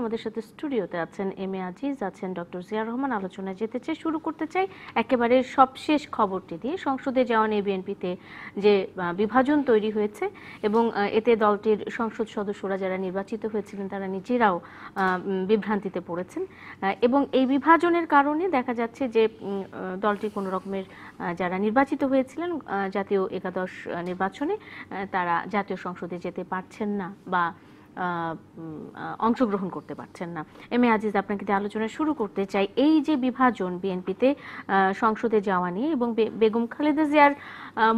আমাদের সাথে স্টুডিওতে আছেন এম এ আজিজ, আছেন ডক্টর জিয়া রহমান। আলোচনায় যেতে চাই, শুরু করতে চাই একেবারে সবশেষ খবরটি দিয়ে। সংসদে যাওয়া নিয়ে বিএনপিতে যে বিভাজন তৈরি হয়েছে এবং এতে দলটির সংসদ সদস্যরা যারা নির্বাচিত হয়েছিলেন তারা নিজেরাও বিভ্রান্তিতে পড়েছেন এবং এই বিভাজনের কারণে দেখা যাচ্ছে যে দলটি কোনো রকমের যারা নির্বাচিত হয়েছিলেন জাতীয় একাদশ নির্বাচনে তারা জাতীয় সংসদে যেতে পারছেন না বা অংশগ্রহণ করতে পারছেন না। এম এ আজিজ, আপনাকে দিয়ে আলোচনা শুরু করতে চাই। এই যে বিভাজন বিএনপিতে সংসদে যাওয়া নিয়ে এবং বেগম খালেদা জিয়ার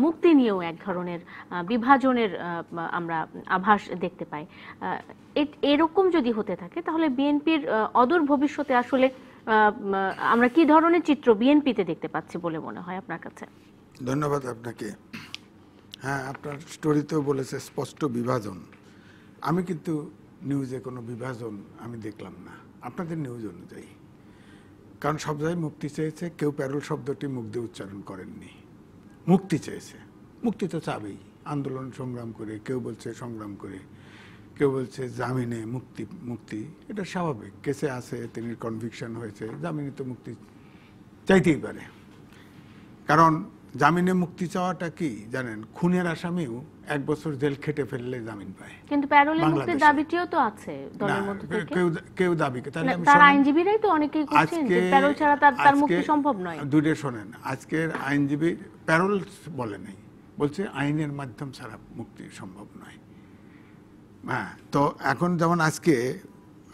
মুক্তি নিয়েও এক ধরনের বিভাজনের আমরা আভাস দেখতে পাই। এরকম যদি হতে থাকে তাহলে বিএনপির অদূর ভবিষ্যতে আসলে আমরা কি ধরনের চিত্র বিএনপিতে দেখতে পাচ্ছি বলে মনে হয় আপনার কাছে? ধন্যবাদ আপনাকে। হ্যাঁ, আপনার স্টোরিতেও বলেছে স্পষ্ট বিভাজন। আমি কিন্তু নিউজে কোনো বিভাজন আমি দেখলাম না আপনাদের নিউজ অনুযায়ী, কারণ সব জায়গায় মুক্তি চেয়েছে। কেউ প্যারোল শব্দটি মুখ দিয়ে উচ্চারণ করেননি, মুক্তি চেয়েছে। মুক্তি তো চাবেই, আন্দোলন সংগ্রাম করে, কেউ বলছে সংগ্রাম করে, কেউ বলছে জামিনে মুক্তি। মুক্তি এটা স্বাভাবিক, কেসে আছে, তিনি কনভিকশন হয়েছে, জামিনে তো মুক্তি চাইতেই পারে। কারণ জামিনে মুক্তি চাওয়াটা কি জানেন, খুনের আসামিও 1 বছর জেল খেটে ফেললে জামিন পায়, কিন্তু প্যারোলে মুক্তির দাবিটিও তো আছে দলের মধ্যে থেকে। কেউ দাবি করে, তাহলে তার আইনজীবীরাই তো অনেকেই করছেন যে প্যারোল ছাড়া তার মুক্তি সম্ভব নয়। দূরে শোনেন, আজকের আইনজীবী প্যারোল বলে নাই, বলছে আইনের মাধ্যম ছাড়া মুক্তি সম্ভব নয়। হ্যাঁ, তো এখন যেমন আজকে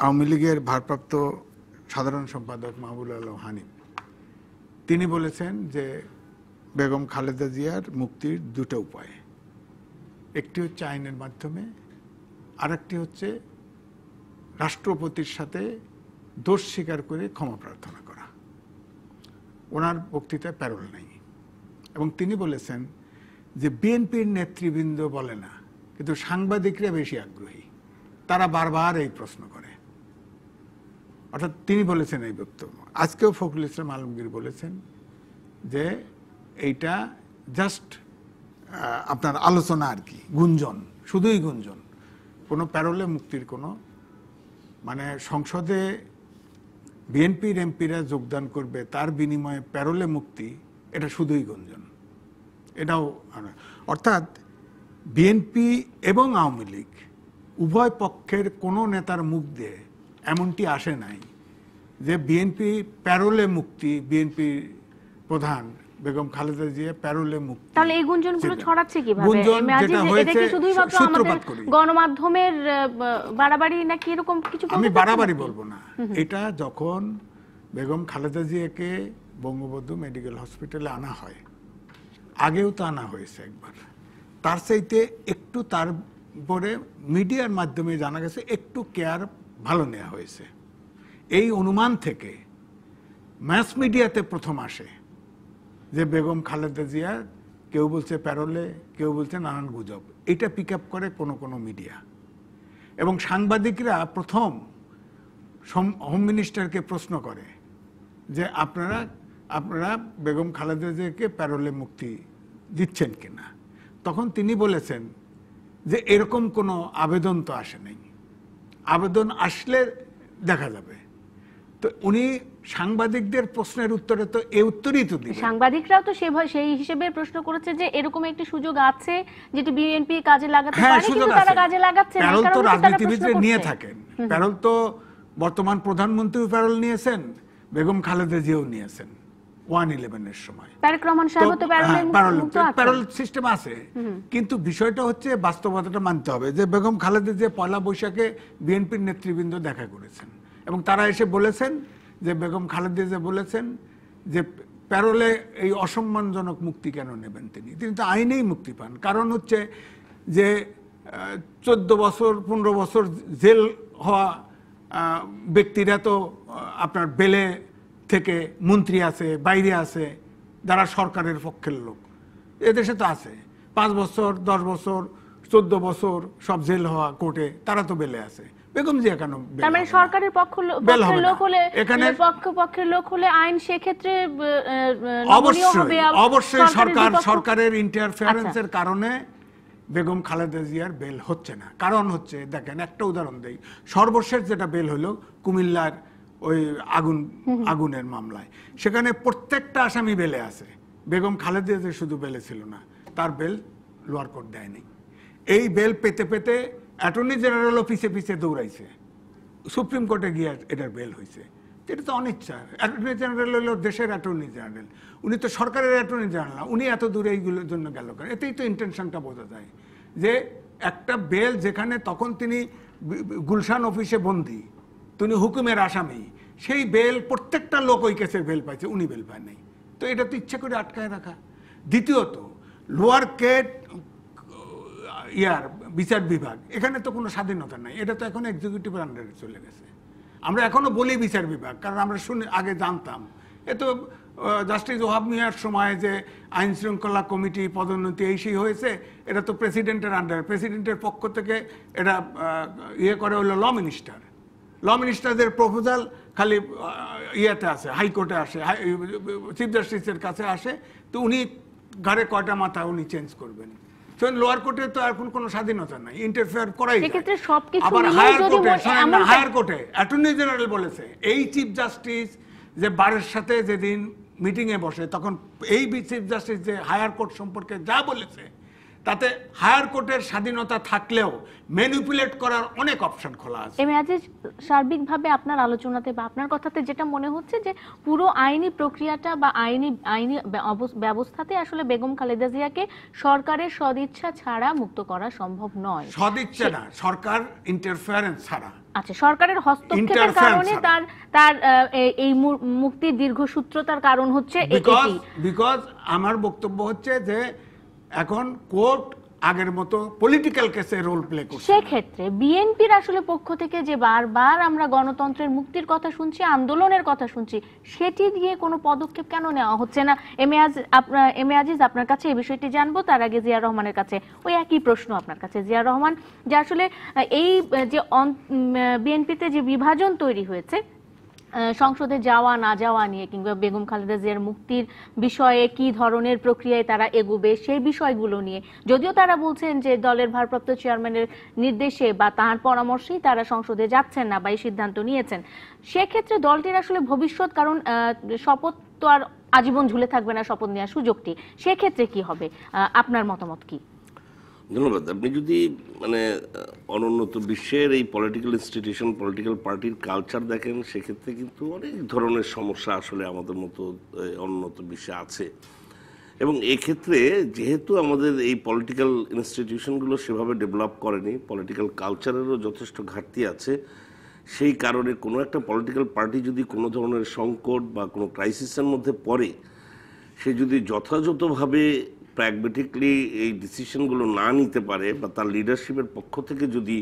আওয়ামী লীগের ভারপ্রাপ্ত সাধারণ সম্পাদক মাহবুব আলম হানিফ তিনি বলেছেন যে বেগম খালেদা জিয়ার মুক্তির 2টা উপায়, একটি হচ্ছে আইনের মাধ্যমে, আরেকটি হচ্ছে রাষ্ট্রপতির সাথে দোষ স্বীকার করে ক্ষমা প্রার্থনা করা। ওনার বক্তৃতায় প্যারোল নেই। এবং তিনি বলেছেন যে বিএনপির নেতৃবৃন্দ বলে না, কিন্তু সাংবাদিকরা বেশি আগ্রহী, তারা বারবার এই প্রশ্ন করে। অর্থাৎ তিনি বলেছেন এই বক্তব্য। আজকেও ফখরুল ইসলাম আলমগীর বলেছেন যে এইটা জাস্ট আপনার আলোচনা আর কি, গুঞ্জন, শুধুই গুঞ্জন, কোনো প্যারোলে মুক্তির কোনো মানে সংসদে বিএনপির এমপিরা যোগদান করবে তার বিনিময়ে প্যারোলে মুক্তি, এটা শুধুই গুঞ্জন। এটাও অর্থাৎ বিএনপি এবং আওয়ামী লীগ উভয় পক্ষের কোনো নেতার মুখ দিয়ে এমনটি আসে নাই যে বিএনপি প্যারোলে মুক্তি, বিএনপি প্রধান বেগম খালেদা জিয়া প্যারোলে মুক্তি। তাহলে এই গুঞ্জনগুলো ছড়াচ্ছে কিভাবে? এটা কি শুধুমাত্র আমাদের গণমাধ্যমের বাড়াবাড়ি নাকি এরকম কিছু? আমি বাড়াবাড়ি বলবো না। এটা যখন বেগম খালেদা জিয়াকে বঙ্গবন্ধু মেডিকেল হসপিটালে আনা হয়, আগেও তো আনা হয়েছে একবার, তার চাইতে একটু তার পরে মিডিয়ার মাধ্যমে জানা গেছে একটু কেয়ার ভালো নেওয়া হয়েছে। এই অনুমান থেকে ম্যাস মিডিয়াতে প্রথম আসে যে বেগম খালেদা জিয়া, কেউ বলছে প্যারোলে, কেউ বলছে নানান গুজব, এটা পিক আপ করে কোনো মিডিয়া। এবং সাংবাদিকরা প্রথম হোম মিনিস্টারকে প্রশ্ন করে যে আপনারা বেগম খালেদা জিয়াকে প্যারোলে মুক্তি দিচ্ছেন কিনা। তখন তিনি বলেছেন যে এরকম কোনো আবেদন তো আসে নাই, আবেদন আসলে দেখা যাবে। তো উনি সাংবাদিকদের প্রশ্নের উত্তরে তো এই উত্তরই তো দিবেন। সাংবাদিকরাও তো সেই হিসেবে প্রশ্ন করেছে যে এরকম একটি সুযোগ আছে যেটি বিএনপি কাজে লাগাতে পারে, কিন্তু তারা কাজে লাগাচ্ছে না। প্যারোল তো রাজনীতিবিদরা নিয়ে থাকেন, প্যারোল তো বর্তমান প্রধানমন্ত্রী প্যারোল নিয়েছেন, বেগম খালেদা জিয়াও নিয়েছেন 1/11 এর সময়। তারেক রহমান সাহেব তো প্যারোল সিস্টেম আছে, কিন্তু বিষয়টা হচ্ছে বাস্তবতাটা মানতে হবে যে বেগম খালেদা জিয়া 1লা বৈশাখে বিএনপির নেতৃবৃন্দ দেখা করেছেন এবং তারা এসে বলেছেন যে বেগম খালেদা জিয়া বলেছেন যে প্যারোলে এই অসম্মানজনক মুক্তি কেন নেবেন তিনি তো আইনেই মুক্তি পান। কারণ হচ্ছে যে 14 বছর 15 বছর জেল হওয়া ব্যক্তিরা তো আপনার বেলে থেকে মন্ত্রী আছে, বাইরে আছে, যারা সরকারের পক্ষের লোক এদেশে তো আছে, 5 বছর 10 বছর 14 বছর সব জেল হওয়া কোর্টে, তারা তো বেলে আছে। বেগম জিয়া কেন? তার মানে সরকারের পক্ষের লোক হলে, পক্ষের লোক হলে আইন সেক্ষেত্রে অবশ্যই সরকারের ইন্টারফারেন্সের কারণে বেগম খালেদা জিয়ার বেল হচ্ছে না। কারণ হচ্ছে, দেখেন একটা উদাহরণ দেই, সর্বশেষ যেটা বেল হলো কুমিল্লার ওই আগুনের মামলায়, সেখানে প্রত্যেকটা আসামি বেলে আছে, বেগম খালেদা জিয়া শুধু বেলে ছিল না, তার বেল লোয়ার কোর্ট দেয়নি। এই বেল পেতে পেতে অ্যাটর্নি জেনারেলও পিছে পিছে দৌড়াইছে, সুপ্রিম কোর্টে গিয়ে এটার বেল হয়েছে। এটা তো অনিচ্ছা। অ্যাটর্নি জেনারেল হলো দেশের অ্যাটর্নি জেনারেল, উনি তো সরকারের অ্যাটর্নি জেনারেল না, উনি এত দূরে এইগুলোর জন্য গেল কেন? এতেই তো ইন্টেনশনটা বোঝা যায় যে একটা বেল যেখানে তখন তিনি গুলশান অফিসে বন্দী, তিনি হুকুমের আসামি, সেই বেল প্রত্যেকটা লোক ওই কেসের বেল পাইছে, উনি বেল পায় নাই। তো এটা তো ইচ্ছে করে আটকায় রাখা। দ্বিতীয়ত লোয়ার কোর্ট বিচার বিভাগ, এখানে তো কোনো স্বাধীনতা নাই, এটা তো এখন এক্সিকিউটিভের আন্ডারে চলে গেছে। আমরা এখনো বলি বিচার বিভাগ, কারণ আমরা শুনে আগে জানতাম এ তো জাস্টিস ওহাব মিয়ার সময় যে আইন শৃঙ্খলা কমিটি পদোন্নতি এই সেই হয়েছে, এটা তো প্রেসিডেন্টের আন্ডারে, প্রেসিডেন্টের পক্ষ থেকে এটা ইয়ে করে হলো ল মিনিস্টার। ল মিনিস্টারদের প্রপোজাল খালি ইয়েতে আসে, হাইকোর্টে আসে, চিফ জাস্টিসের কাছে আসে, তো উনি ঘাড়ে কয়টা মাথা উনি চেঞ্জ করবেন। লোয়ার কোর্টে তো এখন কোনো স্বাধীনতা নাই, ইন্টারফেয়ার করাই যায়। আবার হায়ার কোর্টে অ্যাটর্নি জেনারেল বলেছে, এই চিফ জাস্টিস যে বারের সাথে যেদিন মিটিং এ বসে, তখন এই চিফ জাস্টিস যে হায়ার কোর্ট সম্পর্কে যা বলেছে, তাতে হায়ার কোর্টের স্বাধীনতা থাকলেও ম্যানিপুলেট করার অনেক অপশন খোলা আছে। এম এ আজিজ, সার্বিকভাবে আপনার আলোচনাতে বা আপনার কথাতে যেটা মনে হচ্ছে যে পুরো আইনি প্রক্রিয়াটা বা আইনি ব্যবস্থাতে আসলে বেগম খালেদা জিয়াকে সরকারের সদিচ্ছা ছাড়া মুক্ত করা সম্ভব নয়। সদিচ্ছা না, সরকার ইন্টারফারেন্স ছাড়া। আচ্ছা, সরকারের হস্তক্ষেপের কারণে তার এই মুক্তির দীর্ঘসূত্রতার কারণ হচ্ছে বিকজ আমার বক্তব্য হচ্ছে যে এখন কোর্ট আগের মতো পলিটিক্যাল কেসে রোল প্লে করছে। সেক্ষেত্রে বিএনপির আসলে পক্ষ থেকে যে বারবার আমরা গণতন্ত্রের মুক্তির কথা শুনছি, আন্দোলনের কথা শুনছি, সেটি দিয়ে কোনো পদক্ষেপ কেন নেওয়া হচ্ছে না? এম এ আজিজ, আপনার কাছে এই বিষয়টি জানবো, তার আগে জিয়া রহমানের কাছে ওই একই প্রশ্ন আপনার কাছে। জিয়া রহমান, যে আসলে এই যে বিএনপিতে যে বিভাজন তৈরি হয়েছে সংসদে যাওয়া না যাওয়া নিয়ে, কিংবা বেগম খালেদা জিয়ার মুক্তির বিষয়ে কি ধরনের প্রক্রিয়ায় তারা এগোবে সেই বিষয়গুলো নিয়ে, যদিও তারা বলছেন যে দলের ভারপ্রাপ্ত চেয়ারম্যানের নির্দেশে বা তার পরামর্শেই তারা সংসদে যাচ্ছেন না বা এই সিদ্ধান্ত নিয়েছেন, সেক্ষেত্রে দলটির আসলে ভবিষ্যৎ, কারণ শপথ তো আর আজীবন ঝুলে থাকবে না শপথ নেওয়ার সুযোগটি, সেক্ষেত্রে কি হবে? আপনার মতামত কি? ধন্যবাদ। আপনি যদি মানে অনুন্নত বিশ্বের এই পলিটিক্যাল ইনস্টিটিউশন, পলিটিক্যাল পার্টির কালচার দেখেন, সেক্ষেত্রে কিন্তু অনেক ধরনের সমস্যা আসলে আমাদের মতো অনুন্নত বিশ্বে আছে। এবং এক্ষেত্রে যেহেতু আমাদের এই পলিটিক্যাল ইনস্টিটিউশনগুলো সেভাবে ডেভেলপ করেনি, পলিটিক্যাল কালচারেরও যথেষ্ট ঘাটতি আছে, সেই কারণে কোনো একটা পলিটিক্যাল পার্টি যদি কোনো ধরনের সংকট বা কোনো ক্রাইসিসের মধ্যে পড়ে, সে যদি যথাযথভাবে প্র্যাগমেটিকলি এই ডিসিশনগুলো না নিতে পারে বা তার লিডারশিপের পক্ষ থেকে যদি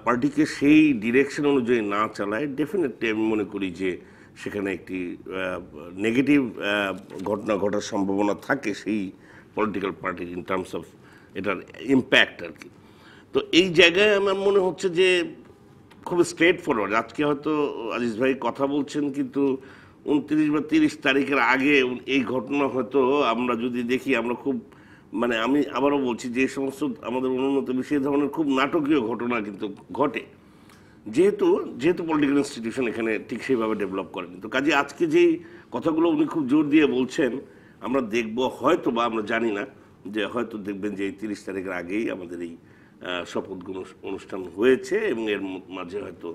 পার্টিকে সেই ডিরেকশন অনুযায়ী না চালায়, ডেফিনেটলি আমি মনে করি যে সেখানে একটি নেগেটিভ ঘটনা ঘটার সম্ভাবনা থাকে সেই পলিটিক্যাল পার্টির ইন টার্মস অফ এটার ইম্প্যাক্ট আর কি। তো এই জায়গায় আমার মনে হচ্ছে যে খুব স্ট্রেট ফরওয়ার্ড। আজকে হয়তো আজিজ ভাই কথা বলছেন, কিন্তু 29 বা 30 তারিখের আগে এই ঘটনা হয়তো আমরা যদি দেখি, আমরা খুব মানে আমি আবারও বলছি যে সমস্ত আমাদের অনুন্নত বিশ্বে ধরনের খুব নাটকীয় ঘটনা কিন্তু ঘটে, যেহেতু পলিটিক্যাল ইনস্টিটিউশন এখানে ঠিক সেইভাবে ডেভেলপ করেনি। তো কাজে আজকে যেই কথাগুলো উনি খুব জোর দিয়ে বলছেন, আমরা দেখব হয়তো, বা আমরা জানি না, যে হয়তো দেখবেন যে এই 30 তারিখের আগেই আমাদের এই শপথ অনুষ্ঠান হয়েছে এবং এর মাঝে হয়তো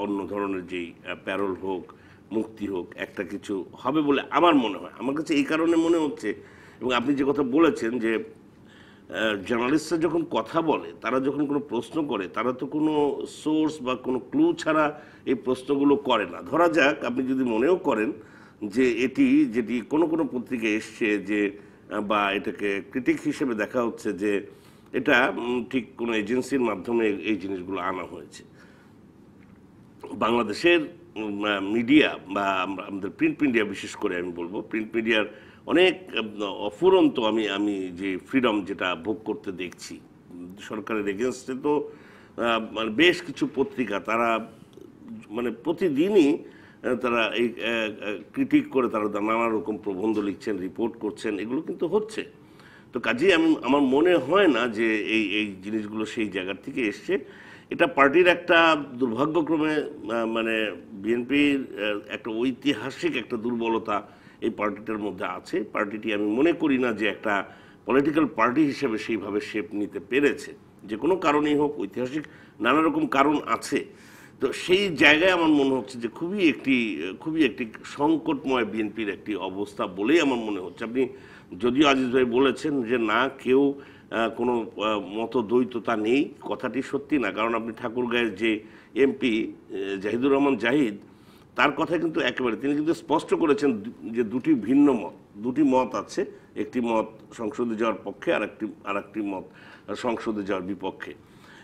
অন্য ধরনের যেই প্যারোল হোক, মুক্তি হোক, একটা কিছু হবে বলে আমার মনে হয়। আমার কাছে এই কারণে মনে হচ্ছে, এবং আপনি যে কথা বলেছেন যে জার্নালিস্টরা যখন কথা বলে, তারা যখন কোনো প্রশ্ন করে, তারা তো কোনো সোর্স বা কোনো ক্লু ছাড়া এই প্রশ্নগুলো করে না। ধরা যাক, আপনি যদি মনেও করেন যে যেটি কোনো পত্রিকায় এসছে যে, বা এটাকে ক্রিটিক হিসেবে দেখা হচ্ছে যে এটা ঠিক কোনো এজেন্সির মাধ্যমে এই জিনিসগুলো আনা হয়েছে, বাংলাদেশের মিডিয়া বা আমাদের প্রিন্ট মিডিয়া, বিশেষ করে আমি বলবো প্রিন্ট মিডিয়ার অনেক অফুরন্ত আমি যে ফ্রিডম যেটা ভোগ করতে দেখছি সরকারের এগেনস্টে, তো মানে বেশ কিছু পত্রিকা তারা মানে প্রতিদিনই তারা এই ক্রিটিক করে, তারা নানা রকম প্রবন্ধ লিখছেন, রিপোর্ট করছেন, এগুলো কিন্তু হচ্ছে। তো কাজেই আমার মনে হয় না যে এই জিনিসগুলো সেই জায়গার থেকে এসছে। এটা পার্টির একটা দুর্ভাগ্যক্রমে মানে বিএনপির একটা ঐতিহাসিক একটা দুর্বলতা এই পার্টিটার মধ্যে আছে। পার্টিটি আমি মনে করি না যে একটা পলিটিক্যাল পার্টি হিসেবে সেইভাবে শেপ নিতে পেরেছে, যে কোনো কারণেই হোক, ঐতিহাসিক নানা রকম কারণ আছে। তো সেই জায়গায় আমার মনে হচ্ছে যে খুবই একটি সংকটময় বিএনপির একটি অবস্থা বলেই আমার মনে হচ্ছে। আপনি যদিও আজিজ ভাই বলেছেন যে না, কেউ কোনো মতদ্বৈততা নেই, কথাটি সত্যি না। কারণ আপনি ঠাকুরগাঁয়ের যে এমপি জাহিদুর রহমান জাহিদ, তার কথা কিন্তু একেবারে তিনি কিন্তু স্পষ্ট করেছেন যে দুটি মত আছে, একটি মত সংসদে যাওয়ার পক্ষে, আর একটি মত সংসদে যাওয়ার বিপক্ষে।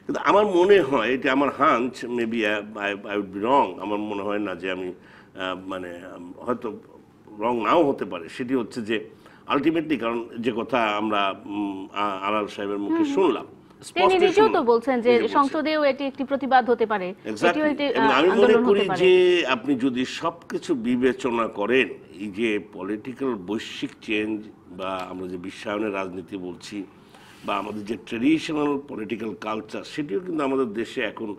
কিন্তু আমার মনে হয়, এটা আমার hunch, maybe I would be wrong, আমার মনে হয় না যে আমি মানে হয়তো রং নাও হতে পারে, সেটি হচ্ছে যে আলটিমেটলি, কারণ যে কথা আমরা আলাল সাহেবের মুখে শুনলাম, তিনি নিজেও তো বলছেন যে সংসদেও এটি একটি প্রতিবাদ হতে পারে, এটিও একটি আমি মনে আন্দোলন করি হতে পারে। যে আপনি যদি সবকিছু বিবেচনা করেন, এই যে পলিটিক্যাল বৈশ্বিক চেঞ্জ বা আমরা যে বিশ্বায়নের রাজনীতি বলছি, বা আমাদের যে ট্রেডিশনাল পলিটিক্যাল কালচার, সেটিও কিন্তু আমাদের দেশে এখন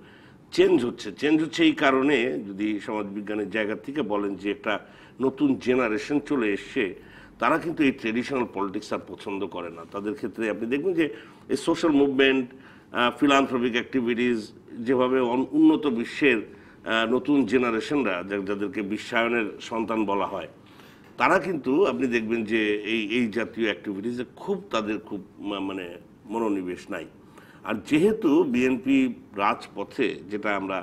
চেঞ্জ হচ্ছে এই কারণে, যদি সমাজবিজ্ঞানের জায়গা থেকে বলেন যে একটা নতুন জেনারেশন চলে এসছে, তারা কিন্তু এই ট্রেডিশনাল পলিটিক্স আর পছন্দ করে না। তাদের ক্ষেত্রে আপনি দেখবেন যে এই সোশ্যাল মুভমেন্ট, ফিলান্থ্রপিক অ্যাক্টিভিটিস, যেভাবে উন্নত বিশ্বের নতুন জেনারেশনরা, যাদেরকে বিশ্বায়নের সন্তান বলা হয়, তারা কিন্তু আপনি দেখবেন যে এই জাতীয় অ্যাক্টিভিটিসে তাদের খুব মানে মনোনিবেশ নাই। আর যেহেতু বিএনপি রাজপথে, যেটা আমরা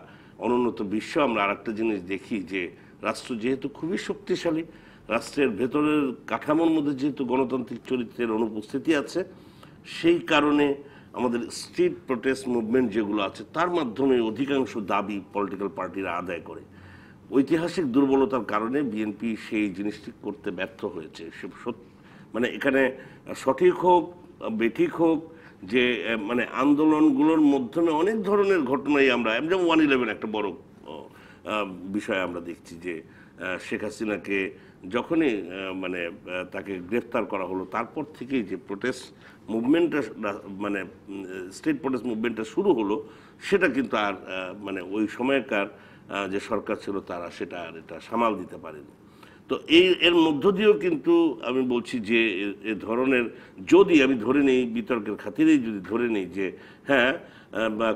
অনুন্নত বিশ্ব আমরা আরেকটা জিনিস দেখি যে রাষ্ট্র যেহেতু খুবই শক্তিশালী, রাষ্ট্রের ভেতরের কাঠামোর মধ্যে যেহেতু গণতান্ত্রিক চরিত্রের অনুপস্থিতি আছে, সেই কারণে আমাদের স্ট্রিট প্রোটেস্ট মুভমেন্ট যেগুলো আছে, তার মাধ্যমে অধিকাংশ দাবি পলিটিক্যাল পার্টিরা আদায় করে। ঐতিহাসিক দুর্বলতার কারণে বিএনপি সেই জিনিসটি করতে ব্যর্থ হয়েছে। মানে এখানে সঠিক হোক বেঠিক হোক, যে মানে আন্দোলনগুলোর মাধ্যমে অনেক ধরনের ঘটনাই আমরা, যেমন 1/11 একটা বড় বিষয় আমরা দেখছি যে শেখ হাসিনাকে যখনই মানে তাকে গ্রেফতার করা হলো, তারপর থেকেই যে প্রোটেস্ট মুভমেন্টটা, মানে স্টেট প্রোটেস্ট মুভমেন্টটা শুরু হলো, সেটা কিন্তু আর মানে ওই সময়কার যে সরকার ছিল তারা সেটা আর এটা সামাল দিতে পারেনি। তো এর মধ্য দিয়েও কিন্তু আমি বলছি যে এ ধরনের, যদি আমি ধরে নেই বিতর্কের খাতিরেই যদি ধরে নেই যে হ্যাঁ,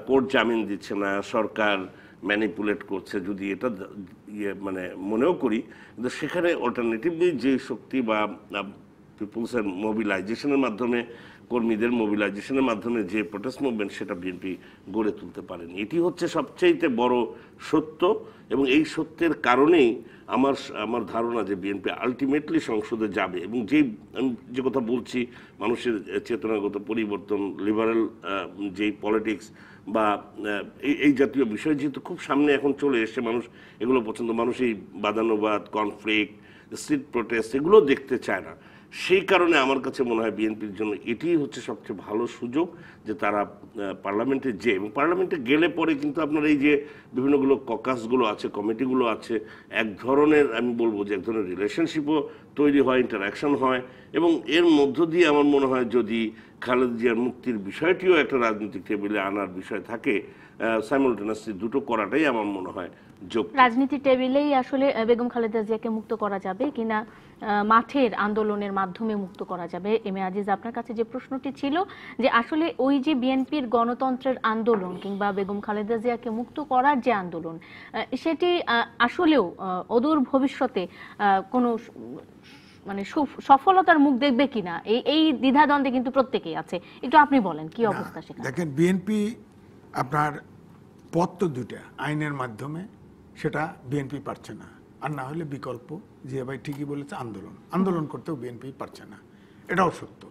কোর্ট জামিন দিচ্ছে না, সরকার ম্যানিপুলেট করছে, যদি এটা মানে মনেও করি, কিন্তু সেখানে অল্টারনেটিভলি যে শক্তি বা পিপুলসের মোবিলাইজেশনের মাধ্যমে, কর্মীদের মোবিলাইজেশনের মাধ্যমে যে প্রোটেস্ট মুভমেন্ট, সেটা বিএনপি গড়ে তুলতে পারেনি। এটি হচ্ছে সবচেয়ে বড় সত্য, এবং এই সত্যের কারণেই আমার ধারণা যে বিএনপি আলটিমেটলি সংসদে যাবে। এবং আমি যে কথা বলছি, মানুষের চেতনাগত পরিবর্তন, লিবারেল যেই পলিটিক্স বা এই জাতীয় বিষয় যেহেতু খুব সামনে এখন চলে এসছে, মানুষ এগুলো পছন্দ, মানুষ এই বাদানুবাদ, কনফ্লিক্ট, স্ট্রিট প্রোটেস্ট এগুলো দেখতে চায় না। সেই কারণে আমার কাছে মনে হয় বিএনপির জন্য এটিই হচ্ছে সবচেয়ে ভালো সুযোগ, যে তারা পার্লামেন্টে এবং পার্লামেন্টে গেলে পরে কিন্তু আপনার এই যে বিভিন্নগুলো ককাসগুলো আছে, কমিটিগুলো আছে, এক ধরনের, আমি বলবো যে এক ধরনের রিলেশনশিপও তৈরি হয়, ইন্টারাকশন হয়, এবং এর মধ্য দিয়ে আমার মনে হয় যদি খালেদা জিয়ার মুক্তির বিষয়টিও একটা রাজনৈতিক টেবিলে আনার বিষয় থাকে, সাইমultaneously দুটো করাটাই আমার মনে হয় যোগ্য। রাজনীতির টেবিলেই আসলে বেগম খালেদা জিয়াকে মুক্ত করা যাবে কিনা, মাঠের আন্দোলনের মাধ্যমে মুক্ত করা যাবে? এম এ আজিজ, আপনার কাছে যে প্রশ্নটি ছিল যে আসলে ওই যে বিএনপির গণতন্ত্রের আন্দোলন কিংবা বেগম খালেদা জিয়াকে মুক্ত করার যে আন্দোলন, সেটি আসলেও অদূর ভবিষ্যতে কোনো মানে সফলতার মুখ দেখবে কিনা, এই দ্বিধাদ্বন্দ্বে কিন্তু প্রত্যেকেই আছে। একটু আপনি বলেন কি অবস্থা সেখানে? দেখেন, বিএনপি আপনার পথ তো দুটা, আইনের মাধ্যমে, সেটা বিএনপি পারছে না, আর না হলে বিকল্প, যে ভাই ঠিকই বলেছে, আন্দোলন করতেও বিএনপি পারছে না, এটাও সত্য।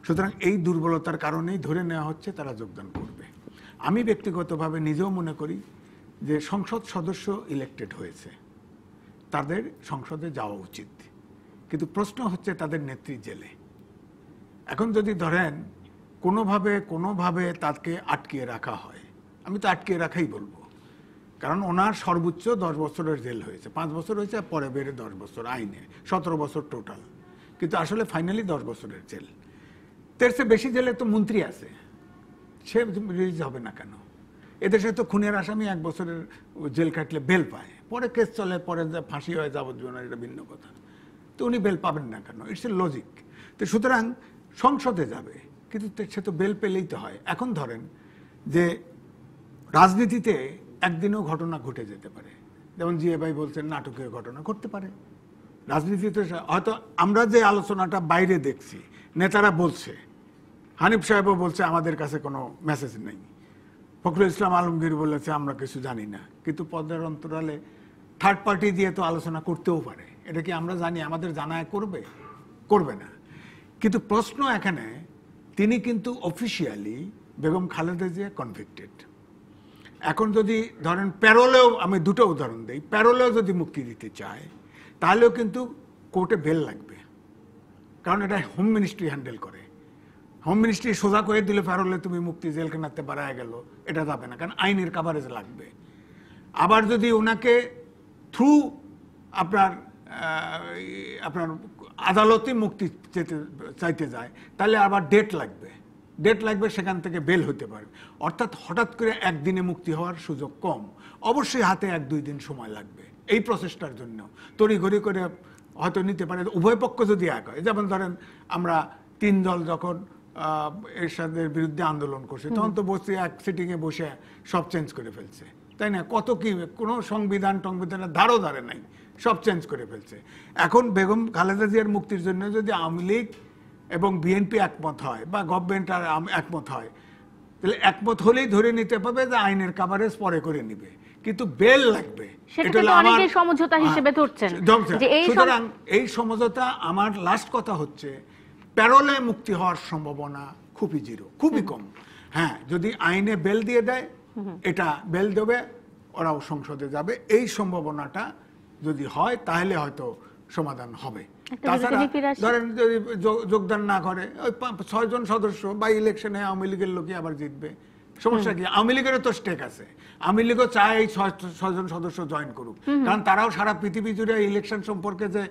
সুতরাং এই দুর্বলতার কারণেই ধরে নেওয়া হচ্ছে তারা যোগদান করবে। আমি ব্যক্তিগতভাবে নিজেও মনে করি যে সংসদ সদস্য ইলেক্টেড হয়েছে, তাদের সংসদে যাওয়া উচিত, কিন্তু প্রশ্ন হচ্ছে তাদের নেত্রী জেলে। এখন যদি ধরেন কোনোভাবে তাকে আটকিয়ে রাখা হয়, আমি তো আটকিয়ে রাখাই বলবো, কারণ ওনার সর্বোচ্চ 10 বছরের জেল হয়েছে, 5 বছর হয়েছে, পরে বেড়ে 10 বছর, আইনে 17 বছর টোটাল, কিন্তু আসলে ফাইনালি 10 বছরের জেল। তার চেয়ে বেশি জেলে তো মন্ত্রী আছে, সে রিলিজ হবে না কেন? এদেশে তো খুনের আসামি 1 বছরের জেল কাটলে বেল পায়, পরে কেস চলে, পরে ফাঁসি হয়ে যাবজ্জীবন, এটা ভিন্ন কথা। তো উনি বেল পাবেন না কেন? It's a logic. তো সুতরাং সংসদে যাবে, কিন্তু সে তো বেল পেলেই তো হয়। এখন ধরেন যে রাজনীতিতে একদিনও ঘটনা ঘটে যেতে পারে, যেমন জিয়া ভাই বলছেন নাটকীয় ঘটনা ঘটতে পারে রাজনীতিতে। হয়তো আমরা যে আলোচনাটা বাইরে দেখছি, নেতারা বলছে, হানিফ সাহেবও বলছে আমাদের কাছে কোনো মেসেজ নেই, ফখরুল ইসলাম আলমগীর বলেছে আমরা কিছু জানি না, কিন্তু পর্দার অন্তরালে থার্ড পার্টি দিয়ে তো আলোচনা করতেও পারে। এটা কি আমরা জানি? আমাদের জানায় করবে? করবে না। কিন্তু প্রশ্ন এখানে, তিনি কিন্তু অফিসিয়ালি বেগম খালেদা জিয়া কনভিক্টেড। এখন যদি ধরেন প্যারোলেও, আমি দুটো উদাহরণ দিই, প্যারোলেও যদি মুক্তি দিতে চায় তাহলেও কিন্তু কোর্টে বেল লাগবে, কারণ এটা হোম মিনিস্ট্রি হ্যান্ডেল করে। হোম মিনিস্ট্রি সোজা করে দিলে প্যারোলে তুমি মুক্তি জেলখানাতে বাড়ায় গেল, এটা যাবে না, কারণ আইনের কাভারেজ লাগবে। আবার যদি ওনাকে থ্রু আপনার আদালতে মুক্তি চাইতে যায়, তাহলে আবার ডেট লাগবে, সেখান থেকে বেল হতে পারে। অর্থাৎ হঠাৎ করে একদিনে মুক্তি হওয়ার সুযোগ কম, অবশ্যই হাতে 1-2 দিন সময় লাগবে এই প্রসেসটার জন্য। তড়িঘড়ি করে হয়তো নিতে পারে, উভয় পক্ষ যদি এক হয়। যেমন ধরেন আমরা 3 দল যখন এরশাদের বিরুদ্ধে আন্দোলন করছে, তখন তো বসে এক সিটিংয়ে বসে সব চেঞ্জ করে ফেলছে, তাই না? কত কি, কোনো সংবিধানের ধারও ধারে নাই, সব চেঞ্জ করে ফেলছে। এখন বেগম খালেদা জিয়ার মুক্তির জন্য যদি আওয়ামী লীগ এবং বিএনপি একমত হয় বা গভর্নমেন্ট আর একমত হয়, তাহলে একমত হলেই ধরে নিতে পারবে যে আইনের কাভারেজ পরে করে নিবে, কিন্তু বেল লাগবে। সমঝোতা হিসেবে ধরছেন। সুতরাং এই সমঝোতা, আমার লাস্ট কথা হচ্ছে প্যারোলে মুক্তি হওয়ার সম্ভাবনা খুবই জিরো, খুবই কম। হ্যাঁ, যদি আইনে বেল দিয়ে দেয়, এটা বেল দেবে, ওরাও সংসদে যাবে, এই সম্ভাবনাটা যদি হয় তাহলে হয়তো সমাধান হবে। তাছাড়া ধরেন যদি যোগদান না করে, ওই 6 জন সদস্য বা ইলেকশনে আওয়ামী লীগের লোকই আবার জিতবে, সমস্যা কি? আওয়ামী লীগেরও তো স্টেক আছে, আওয়ামী লীগও চায় এই 6 জন সদস্য জয়েন করুক, কারণ তারাও সারা পৃথিবী জুড়ে ইলেকশন সম্পর্কে যে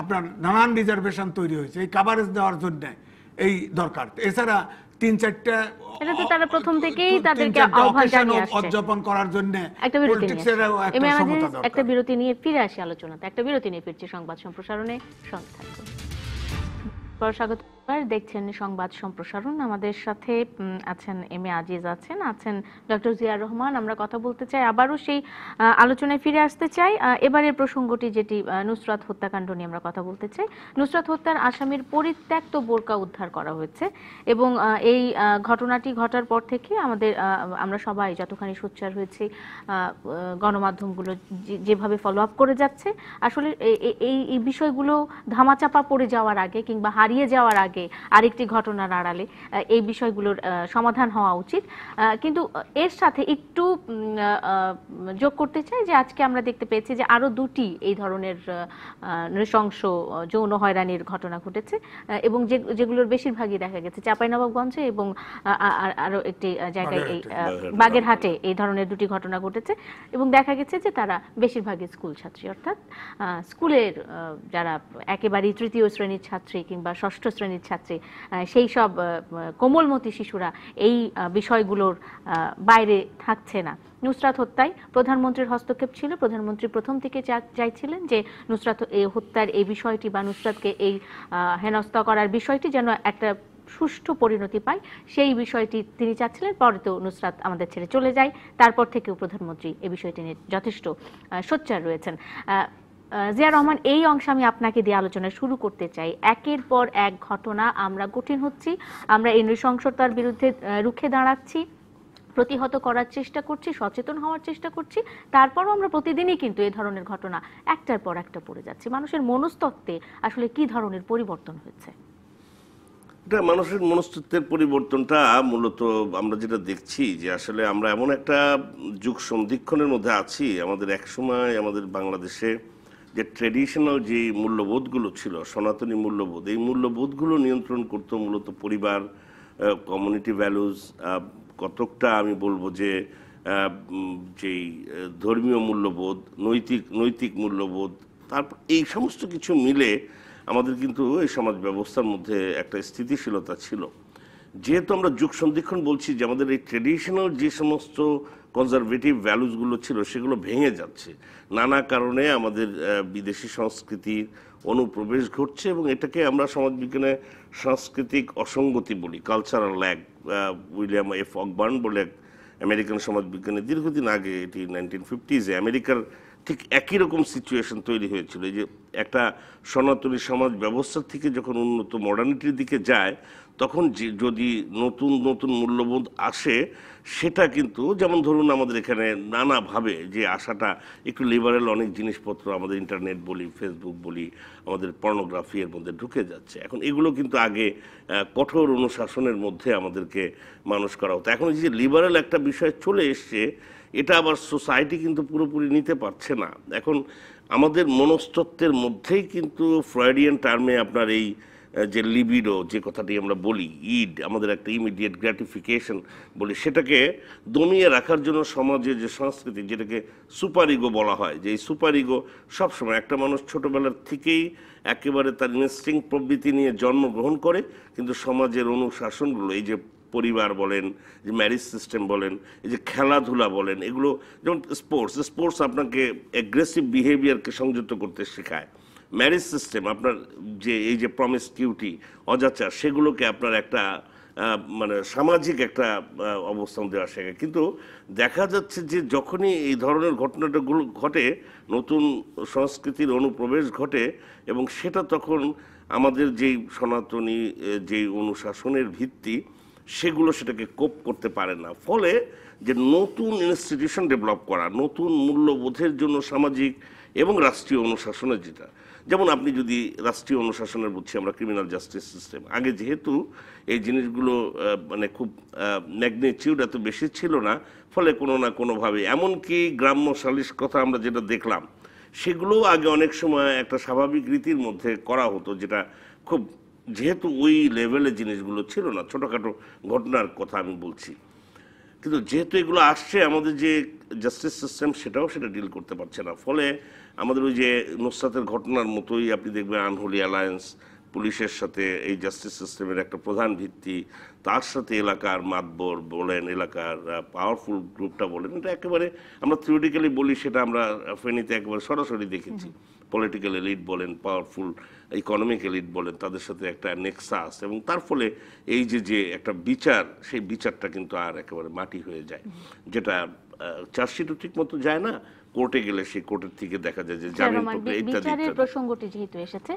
আপনার নানান রিজার্ভেশন তৈরি হয়েছে, এই কাভারেজ দেওয়ার জন্য এই দরকার। এছাড়া 3-4টা তারা প্রথম থেকেই তাদেরকে আহ্বান জানিয়ে আসছে উদযাপন করার জন্য একটা বিরতি নিয়ে ফিরে আসি আলোচনাতে। একটা বিরতি নিয়ে ফিরছি সংবাদ সম্প্রসারণে, সঙ্গে থাকুন। স্বাগত, দেখছেন সংবাদ সম্প্রসারণ। আমাদের সাথে আছেন এম এ আজিজ, আছেন ডক্টর জিয়ার রহমান। আমরা কথা বলতে চাই, আবারও সেই আলোচনায় ফিরে আসতে চাই। এবারের প্রসঙ্গটি যেটি নুসরাত হত্যাকাণ্ড নিয়ে আমরা কথা বলতে চাই। নুসরাত হত্যার আসামির পরিত্যক্ত বোরকা উদ্ধার করা হয়েছে এবং এই ঘটনাটি ঘটার পর থেকে আমরা সবাই যতখানি সোচ্চার হয়েছি, গণমাধ্যমগুলো যেভাবে ফলো আপ করে যাচ্ছে, আসলে এই বিষয়গুলো ধামাচাপা পড়ে যাওয়ার আগে কিংবা হারিয়ে যাওয়ার আগে আরেকটি ঘটনার আড়ালে এই বিষয়গুলোর সমাধান হওয়া উচিত। কিন্তু এর সাথে একটু যোগ করতে চাই যে আজকে আমরা দেখতে পেয়েছি যে আরো 2টি এই ধরনের নৃশংস যৌন হয়রানির ঘটনা ঘটেছে এবং যেগুলোর বেশিরভাগই দেখা গেছে চাঁপাইনবাবগঞ্জে এবং আরো একটি জায়গায় এই বাগেরহাটে এই ধরনের 2টি ঘটনা ঘটেছে এবং দেখা গেছে যে তারা বেশিরভাগই স্কুল ছাত্রী, অর্থাৎ স্কুলের যারা একেবারেই 3য় শ্রেণীর ছাত্রী কিংবা 6ষ্ঠ শ্রেণীর ছাত্রী, সেই সব কোমলমতি শিশুরা এই বিষয়গুলোর বাইরে থাকছে না। নুসরাত হত্যায় প্রধানমন্ত্রীর হস্তক্ষেপ ছিল। প্রধানমন্ত্রী প্রথম থেকে চাইছিলেন যে নুসরাত হত্যার এই বিষয়টি বা নুসরাতকে এই হেনস্থা করার বিষয়টি যেন একটা সুষ্ঠু পরিণতি পায়, সেই বিষয়টি তিনি চাচ্ছিলেন। পরে তো নুসরাত আমাদের ছেড়ে চলে যায়, তারপর থেকেও প্রধানমন্ত্রী এই বিষয়টি নিয়ে যথেষ্ট সোচ্চার রয়েছেন। জিয়া রহমান, এই অংশে আমি আপনাকে দিয়ে আলোচনা শুরু করতে চাই। একের পর এক ঘটনা আমরা কঠিন হচ্ছি, আমরা এই নৃশংসতার বিরুদ্ধে রুখে দাঁড়াচ্ছি, প্রতিহত করার চেষ্টা করছি, সচেতন হওয়ার চেষ্টা করছি, তারপরও আমরা প্রতিদিনই কিন্তু এই ধরনের ঘটনা একটার পর একটা পড়ে যাচ্ছি। মানুষের মনস্তত্ত্বে আসলে কি ধরনের পরিবর্তন হয়েছে? এটা মানুষের মনস্তত্ত্বের পরিবর্তনটা মূলত আমরা যেটা দেখছি যে আসলে আমরা এমন একটা যুগ সন্ধিক্ষণের মধ্যে আছি। আমাদের একসময় আমাদের বাংলাদেশে যে ট্রেডিশনাল যে মূল্যবোধগুলো ছিল, সনাতনী মূল্যবোধ, এই মূল্যবোধগুলো নিয়ন্ত্রণ করতো মূলত পরিবার, কমিউনিটি ভ্যালুজ, কতকটা আমি বলবো যে যেই ধর্মীয় মূল্যবোধ, নৈতিক মূল্যবোধ, তারপর এই সমস্ত কিছু মিলে আমাদের কিন্তু এই সমাজ ব্যবস্থার মধ্যে একটা স্থিতিশীলতা ছিল। যেহেতু আমরা যুগ সন্ধিক্ষণ বলছি যে আমাদের এই ট্রেডিশনাল যে সমস্ত কনজারভেটিভ ভ্যালুসগুলো ছিল সেগুলো ভেঙে যাচ্ছে, নানা কারণে আমাদের বিদেশি সংস্কৃতির অনুপ্রবেশ ঘটছে এবং এটাকে আমরা সমাজবিজ্ঞানে সাংস্কৃতিক অসঙ্গতি বলি, কালচারাল ল্যাগ। উইলিয়াম এফ অকবার্ন বলে এক আমেরিকান সমাজবিজ্ঞানী দীর্ঘদিন আগে, এটি 1950s আমেরিকার ঠিক একই রকম সিচুয়েশন তৈরি হয়েছিল, যে একটা সনাতনী সমাজ ব্যবস্থার থেকে যখন উন্নত মডার্নিটির দিকে যায় তখন যদি নতুন নতুন মূল্যবোধ আসে সেটা কিন্তু, যেমন ধরুন আমাদের এখানে নানাভাবে যে আশাটা একটু লিবারেল অনেক জিনিসপত্র আমাদের ইন্টারনেট বলি, ফেসবুক বলি, আমাদের পর্নোগ্রাফি এর মধ্যে ঢুকে যাচ্ছে। এখন এগুলো কিন্তু আগে কঠোর অনুশাসনের মধ্যে আমাদেরকে মানুষ করা হতো। এখন যে লিবারেল একটা বিষয় চলে এসছে এটা আবার সোসাইটি কিন্তু পুরোপুরি নিতে পারছে না। এখন আমাদের মনস্তত্ত্বের মধ্যেই কিন্তু ফ্রয়েডিয়ান টার্মে আপনার এই যে লিবিডো যে কথাটি আমরা বলি, ইড, আমাদের একটা ইমিডিয়েট গ্র্যাটিফিকেশন বলি, সেটাকে দমিয়ে রাখার জন্য সমাজে যে সংস্কৃতি, যেটাকে সুপার ইগো বলা হয়, যে এই সুপার ইগো সবসময় একটা মানুষ ছোটোবেলার থেকেই একেবারে তার ইনস্টিংক্ট প্রবৃত্তি নিয়ে জন্মগ্রহণ করে, কিন্তু সমাজের অনুশাসনগুলো, এই যে পরিবার বলেন, যে ম্যারেজ সিস্টেম বলেন, এই যে খেলাধুলা বলেন, এগুলো যেমন স্পোর্টস আপনাকে অ্যাগ্রেসিভ বিহেভিয়ারকে সংযুক্ত করতে শেখায়। ম্যারেজ সিস্টেম আপনার যে এই যে প্রমিসকিউটি, অজাচার, সেগুলোকে আপনার একটা মানে সামাজিক একটা অবস্থান দেওয়া শেখায়। কিন্তু দেখা যাচ্ছে যে যখনই এই ধরনের ঘটনাটাগুলো ঘটে, নতুন সংস্কৃতির অনুপ্রবেশ ঘটে, এবং সেটা তখন আমাদের যেই সনাতনী যেই অনুশাসনের ভিত্তি সেগুলো সেটাকে কোপ করতে পারে না। ফলে যে নতুন ইনস্টিটিউশন ডেভেলপ করা, নতুন মূল্যবোধের জন্য সামাজিক এবং রাষ্ট্রীয় অনুশাসনের, যেটা যেমন আপনি যদি রাষ্ট্রীয় অনুশাসনের বুঝছি আমরা ক্রিমিনাল জাস্টিস সিস্টেম, আগে যেহেতু এই জিনিসগুলো মানে খুব ম্যাগনিটিউড এত বেশি ছিল না, ফলে কোনো না কোনোভাবে, এমনকি গ্রাম্য সালিশ কথা আমরা যেটা দেখলাম, সেগুলোও আগে অনেক সময় একটা স্বাভাবিক রীতির মধ্যে করা হতো, যেটা খুব, যেহেতু ওই লেভেলে জিনিসগুলো ছিল না, ছোটোখাটো ঘটনার কথা আমি বলছি। কিন্তু যেহেতু এগুলো আসছে, আমাদের যে জাস্টিস সিস্টেম সেটাও সেটা ডিল করতে পারছে না। ফলে আমাদের ওই যে নুসরাতের ঘটনার মতোই আপনি দেখবেন আনহোলি অ্যালায়েন্স, পুলিশের সাথে এই জাস্টিস সিস্টেমের একটা প্রধান ভিত্তি, তার সাথে এলাকার মাতবর বলেন, এলাকার পাওয়ারফুল গ্রুপটা বলেন, এটা একেবারে আমরা থিওরিটিক্যালি বলি, সেটা আমরা ফেনীতে একেবারে সরাসরি দেখেছি। পলিটিক্যাল এলিট বলেন, পাওয়ারফুল ইকোনমিক এলিট বলেন, তাদের সাথে একটা নেক্সাস, এবং তার ফলে এই যে একটা বিচার, সেই বিচারটা কিন্তু আর একেবারে মাটি হয়ে যায়, যেটা চার্জশিটও ঠিক মতো যায় না, কোর্টে গেলে সেই কোর্টের থেকে দেখা যায় যে জামিন প্রক্রিয়া ইত্যাদি। বিচারের প্রসঙ্গটি যেহেতু এসেছে,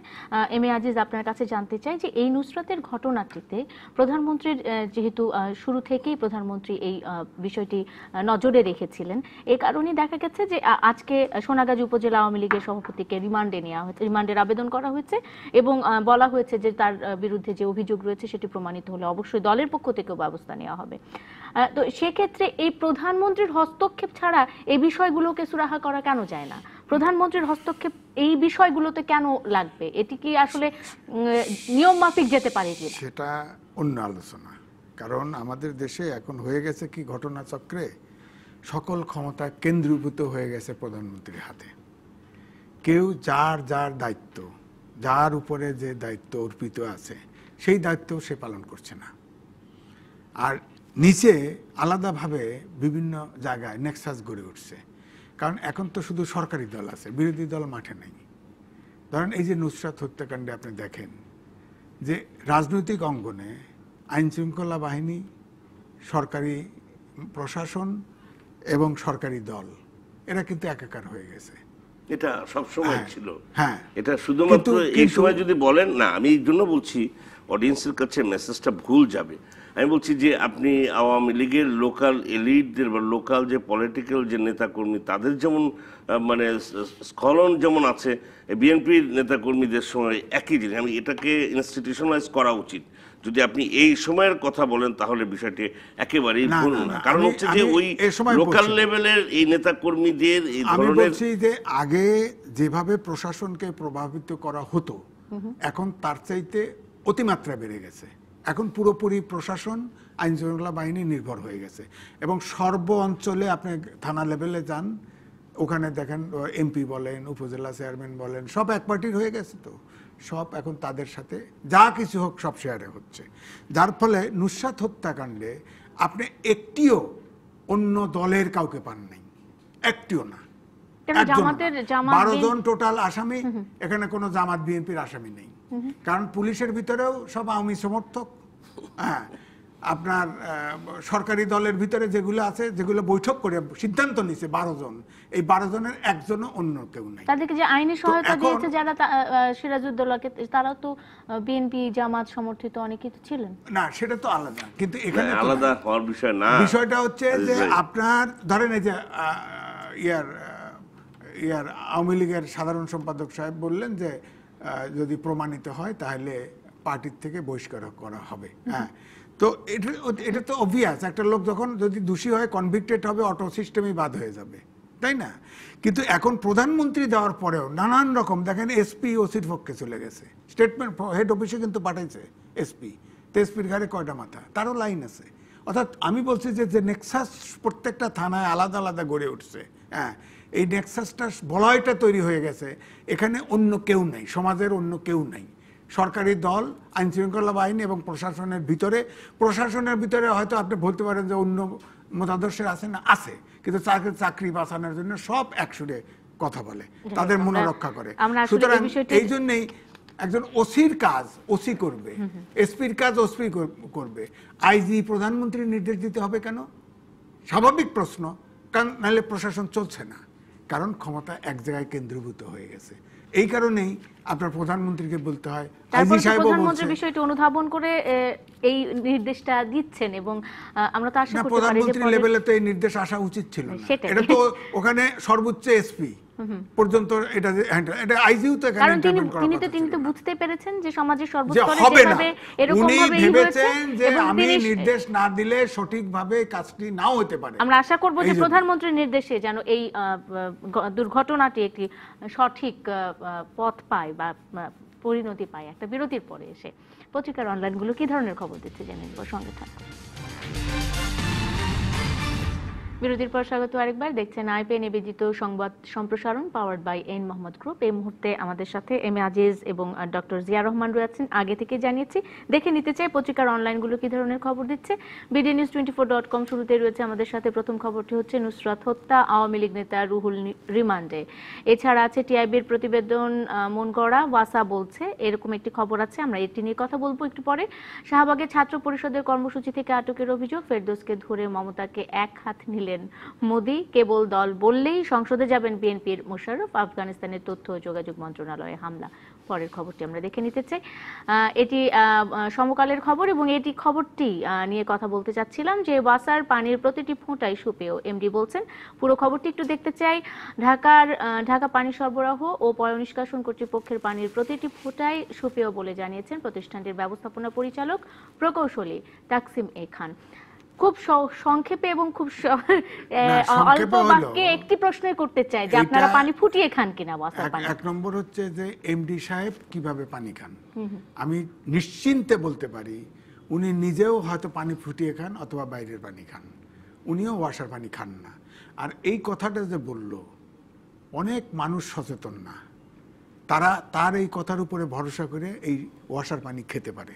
এম এ আজিজ আপনার কাছে জানতে চাই যে এই নুসরাতের ঘটনাটিতে প্রধানমন্ত্রীর, যেহেতু শুরু থেকেই প্রধানমন্ত্রী এই বিষয়টি নজরে রেখেছিলেন, এ কারণে দেখা গেছে যে আজকে সোনাগাজী উপজেলা আওয়ামী লীগের সভাপতিকে রিমান্ডে নেওয়া হয়েছে, রিমান্ডের আবেদন করা হয়েছে, এবং বলা হয়েছে যে তার বিরুদ্ধে যে অভিযোগ রয়েছে সেটি প্রমাণিত হলে অবশ্যই দলের পক্ষ থেকেও ব্যবস্থা নেওয়া হবে। তো সেক্ষেত্রে এই প্রধানমন্ত্রীর হস্তক্ষেপ ছাড়া এই বিষয়গুলোকে সুরাহা করা কেন যায় না? প্রধানমন্ত্রীর হস্তক্ষেপ এই বিষয়গুলোতে কেন লাগবে? এটি কি আসলে নিয়ম মাফিক যেতে পারে কি? সেটা অন্য আলোচনা। কারণ আমাদের দেশে এখন হয়ে গেছে কি, ঘটনাচক্রে সকল ক্ষমতা কেন্দ্রীভূত হয়ে গেছে প্রধানমন্ত্রীর হাতে। কেউ যার যার দায়িত্ব, যার উপরে যে দায়িত্ব অর্পিত আছে সেই দায়িত্ব সে পালন করছে না, আর নিচে আলাদাভাবে বিভিন্ন জায়গায় নেক্সাস গড়ে উঠছে। কারণ এখন তো শুধু সরকারি দল আছে, বিরোধী দল মাঠে নেই। ধরেন এই যে নুসরাত হত্যাকাণ্ডে আপনি দেখেন যে রাজনৈতিক অঙ্গনে আইন শৃঙ্খলা বাহিনী, সরকারি প্রশাসন এবং সরকারি দল, এরা কিন্তু একাকার হয়ে গেছে। এটা সবসময় ছিল। হ্যাঁ, এটা শুধুমাত্র এই সময় যদি বলেন না, আমি এই জন্য বলছি অডিয়েন্সের কাছে মেসেজটা ভুল যাবে। আমি বলছি যে আপনি আওয়ামী লীগের লোকাল এলিটদের বা লোকাল যে পলিটিক্যাল যে নেতাকর্মী, তাদের যেমন মানে স্খলন যেমন আছে, বিএনপির নেতাকর্মীদের সময় একই জিনিস। আমি এটাকে ইনস্টিটিউশনালাইজ করা উচিত। যদি আপনি এই সময়ের কথা বলেন তাহলে বিষয়টি একেবারেই ভুল না। কারণ হচ্ছে যে ওই লোকাল লেভেলের এই নেতাকর্মীদের এই ধরনের, আমি বলছি যে আগে যেভাবে প্রশাসনকে প্রভাবিত করা হতো, এখন তার চাইতে অতিমাত্রা বেড়ে গেছে। এখন পুরোপুরি প্রশাসন, আইন শৃঙ্খলা বাহিনী নির্ভর হয়ে গেছে, এবং সর্ব অঞ্চলে আপনি থানা লেভেলে যান, ওখানে দেখেন এমপি বলেন, উপজেলা চেয়ারম্যান বলেন, সব এক পার্টির হয়ে গেছে। তো সব এখন তাদের সাথে যা কিছু হোক সব শেয়ারে হচ্ছে, যার ফলে নুসরাত হত্যাকাণ্ডে আপনি একটিও অন্য দলের কাউকে পান নাই, একটিও না। কেন 12 জন টোটাল আসামি, এখানে কোনো জামাত বিএনপির আসামি নেই, কারণ পুলিশের ভিতরেও সব আওয়ামী সমর্থক। হ্যাঁ, আপনার সরকারি দলের ভিতরে যেগুলো আছে, যেগুলো বৈঠক করে সিদ্ধান্ত নিছে 12 জন, এই 12 জনের একজনও অন্য কেউ নাই। তাদেরকে যে আইনি সহায়তা দিয়েছে যারা সিরাজউদ্দৌলাকে, তারাও তো বিএনপি জামাত সমর্থিত অনেকেই তো ছিলেন। না, সেটা তো আলাদা, কিন্তু এখানে আলাদা হওয়ার বিষয় না। বিষয়টা হচ্ছে যে আপনার ধরেন এই যে আওয়ামী লীগের সাধারণ সম্পাদক সাহেব বললেন যে যদি প্রমাণিত হয় তাহলে পার্টির থেকে বহিষ্কার করা হবে। হ্যাঁ, তো এটা তো অবভিয়াস, একটা লোক যখন যদি দোষী হয়, কনভিক্টেড হবে, অটো সিস্টেমই বাদ হয়ে যাবে, তাই না? কিন্তু এখন প্রধানমন্ত্রী দেওয়ার পরেও নানান রকম, দেখেন এসপি ওসির পক্ষে চলে গেছে, স্টেটমেন্ট হেড অফিসে কিন্তু পাঠাইছে এসপি, তো এসপির ঘাড়ে কয়টা মাথা, তারও লাইন আছে। অর্থাৎ আমি বলছি যে নেক্সাস প্রত্যেকটা থানায় আলাদা আলাদা গড়ে উঠছে। হ্যাঁ, এই নেক্সাসটা বলয়টা তৈরি হয়ে গেছে, এখানে অন্য কেউ নেই, সমাজের অন্য কেউ নেই। সরকারি দল, আইন শৃঙ্খলা বাহিনী এবং প্রশাসনের ভিতরে হয়তো আপনি বলতে পারেন যে অন্য মতাদর্শের আছে না, আছে, কিন্তু চাকরি বাঁচানোর জন্য সব একসুরে কথা বলে, তাদের মনে রক্ষা করে। সুতরাং এই জন্যই একজন ওসির কাজ ওসি করবে, এসপির কাজ ওসপি করবে, আইজি প্রধানমন্ত্রীর নির্দেশ দিতে হবে কেন? স্বাভাবিক প্রশ্ন, কারণ নাহলে প্রশাসন চলছে না, কারণ ক্ষমতা এক জায়গায় কেন্দ্রীভূত হয়ে গেছে। এই কারণেই আপনার প্রধানমন্ত্রীকে বলতে হয়, আইজি সাহেবও প্রধানমন্ত্রী বিষয়টি অনুধাবন করে এই নির্দেশটা দিচ্ছেন, এবং আমরা তো আশা করতে পারি যে প্রধানমন্ত্রী লেভেলে তো এই নির্দেশ আসা উচিত ছিল না। এটা তো ওখানে সর্বোচ্চ এসপি পর্যন্ত এটা আইজিও তো এখানে ইন্টারভেন করার কথা ছিল। তিনি তো বুঝতে পেরেছেন যে সমাজের সর্বোচ্চ স্তরে হবে না, যেভাবে এরকম উনি ভাবে ভেবেছেন যে আমি নির্দেশ না দিলে সঠিকভাবে কাজটি নাও হতে পারে। আমরা আশা করব যে প্রধানমন্ত্রীর নির্দেশে যেন এই দুর্ঘটনাটি একটি সঠিক পথ পায় বা পরিণতি পায়। একটা বিরতির পরে এসে পত্রিকার অনলাইনগুলো কি ধরনের খবর দিচ্ছে জেনে নেব, সঙ্গে থাকুন। বিরতির পর স্বাগত আরেকবার, দেখছেন আইপে নিবেদিত সংবাদ সম্প্রসারণ powered by N Mohammad group. এই মুহূর্তে আমাদের সাথে এম এ আজিজ এবং ডক্টর জিয়া রহমান রয়েছেন। আগে থেকে জানিয়েছি, দেখে নিতে চাই পত্রিকার অনলাইনগুলো কি ধরনের খবর দিচ্ছে। bdnews24.com শুরুতে রয়েছে আমাদের সাথে। প্রথম খবরটি হচ্ছে নুসরাত হত্যা, আওয়ামী লীগ নেতা রুহুল রিমান্ডে। এছাড়া আছে টিআইবির প্রতিবেদন মন গড়া, ওয়াসা বলছে, এরকম একটি খবর আছে, আমরা এটি নিয়ে কথা বলবো একটু পরে। শাহবাগে ছাত্র পরিষদের কর্মসূচি থেকে আটকের অভিযোগ, ফেরদৌসকে ধরে মমতাকে এক হাত নিলেন মোদি। কেবল দল বললেই সংসদে যাবেন বিএনপির মোশাররফ। আফগানিস্তানের তথ্য ও যোগাযোগ মন্ত্রণালয়ে হামলা। পরের খবরটি আমরা দেখে নিতে চাই, এটি সমকালের খবর, এবং এটি খবরটি নিয়ে কথা বলতে চাচ্ছিলাম যে ওয়াসার পানির প্রতিটি ফোঁটাই সুপেয়, এমডি বলছেন। পুরো খবরটি একটু দেখতে চাই। ঢাকা পানি সরবরাহ ও পয়ঃনিষ্কাশন কর্তৃপক্ষের পানির প্রতিটি ফোঁটাই সুপেয় বলে জানিয়েছেন প্রতিষ্ঠানটির ব্যবস্থাপনা পরিচালক প্রকৌশলী তাকসিম এ খান। খুব সংক্ষেপে এবং খুব অল্প বাক্যে একটি প্রশ্নই করতে চাই যে আপনারা পানি ফুটিয়ে খান কিনা ওয়াসার পানি? এক নম্বর হচ্ছে যে এমডি সাহেব কিভাবে পানি খান, আমি নিশ্চিন্তে বলতে পারি উনি নিজেও হয়তো পানি ফুটিয়ে খান অথবা বাইরের পানি খান, উনিও ওয়াসার পানি খান না। আর এই কথাটা যে বলল, অনেক মানুষ সচেতন না, তার এই কথার উপরে ভরসা করে এই ওয়াসার পানি খেতে পারে,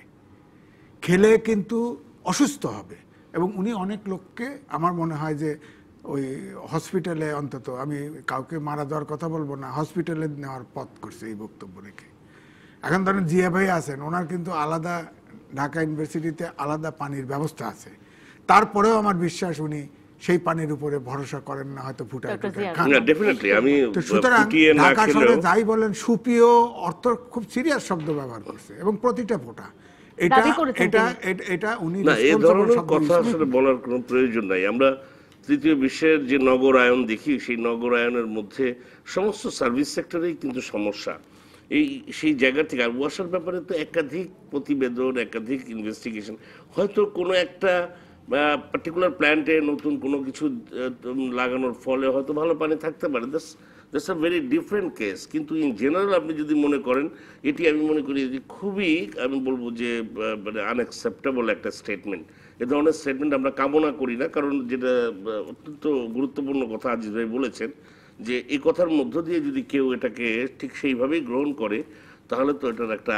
খেলে কিন্তু অসুস্থ হবে। এবং উনি অনেক লোককে, আমার মনে হয় যে ওই হসপিটালে, অন্তত আমি কাউকে মারা যাওয়ার কথা বলবো না, হসপিটালে নেওয়ার পথ করছে এই বক্তব্য রেখে। এখন ধরেন জিয়া ভাই আছেন, ওনার কিন্তু আলাদা ঢাকা ইউনিভার্সিটিতে আলাদা পানির ব্যবস্থা আছে, তারপরেও আমার বিশ্বাস উনি সেই পানির উপরে ভরসা করেন না, হয়তো ফুটায় খান। সুতরাং ঢাকা শহরে যাই বলেন, সুপিও অর্থ খুব সিরিয়াস শব্দ ব্যবহার করছে, এবং প্রতিটা ফোঁটা এটা উনি না, এই ধরনের কথা আসলে বলার কোনো প্রয়োজন নাই। আমরা তৃতীয় বিশ্বের যে নগরায়ন দেখি, সেই নগরায়নের মধ্যে সমস্ত সার্ভিস সেক্টরেই কিন্তু সমস্যা। সেই জায়গা থেকে, আর ওয়াসার ব্যাপারে তো একাধিক প্রতিবেদন, একাধিক ইনভেস্টিগেশন, হয়তো কোনো একটা পার্টিকুলার প্ল্যান্টে নতুন কোনো কিছু লাগানোর ফলে হয়তো ভালো পানি থাকতে পারে, that's a very different case. কিন্তু ইন জেনারেল আপনি যদি মনে করেন, এটি আমি মনে করি যে খুবই, আমি বলবো যে মানে আনএক্সেপ্টেবল একটা স্টেটমেন্ট। এ ধরনের স্টেটমেন্ট আমরা কামনা করি না, কারণ যেটা অত্যন্ত গুরুত্বপূর্ণ কথা আজিজ ভাই বলেছেন, যে এই কথার মধ্য দিয়ে যদি কেউ এটাকে ঠিক সেইভাবেই গ্রহণ করে, তাহলে তো এটার একটা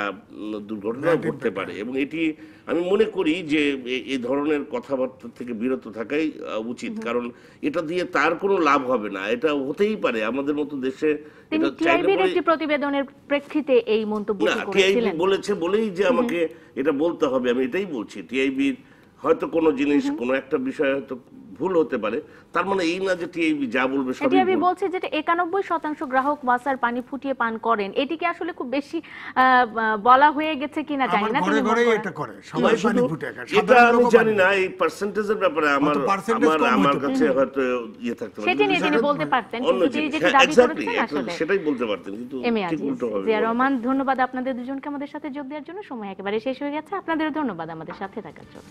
দুর্ঘটনা ঘটতে পারে। এবং এটি আমি মনে করি যে এই ধরনের কথাবার্তা থেকে বিরত থাকাই উচিত, কারণ এটা দিয়ে তার কোনো লাভ হবে না। এটা হতেই পারে আমাদের মতো দেশে, তিনি টিআইবির একটি প্রতিবেদনের প্রেক্ষিতে এই মন্তব্যটি টিআইবি করেছিলেন। বলেছে বলেই যে আমাকে এটা বলতে হবে, আমি এটাই বলছি। টিআইবির হয়তো কোনো জিনিস, কোনো একটা বিষয় হয়তো ভুল হতে পারে, তার মানে এই না যে টিআইবি যা বলবে সবই টিআইবি ভুল। বলছে যে 91% গ্রাহক ওয়াসার পানি ফুটিয়ে পান করেন। এটি কি আসলে খুব বেশি বলা হয়ে গেছে কিনা জানি না। ঘরে তিনি ঘরে মনে করেন- এটা করে, সবাই পানি ফুটে খায়। এটা সাধারণ আমি লোকও জানি পানি না এই পার্সেন্টেজের ব্যাপারে আমার হয়তো percentage কম আমার হতে কাছে হয়তো ইয়ে থাকতে পারে। সেটি নিয়ে তিনি কিন্তু বলতে পারতেন, অন্য কিন্তু তিনি জিনিস, যেটি হ্যাঁ, দাবি exactly, করেছেন আসলে সেটাই বলতে পারতেন, কিন্তু এম এ ঠিক আজিজ, উল্টো ভাবে জিয়া রহমান, ধন্যবাদ আপনাদের দুজনকে আমাদের সাথে যোগ দেওয়ার জন্য। সময় একেবারে শেষ হয়ে গেছে। আপনাদেরও ধন্যবাদ আমাদের সাথে থাকার জন্য।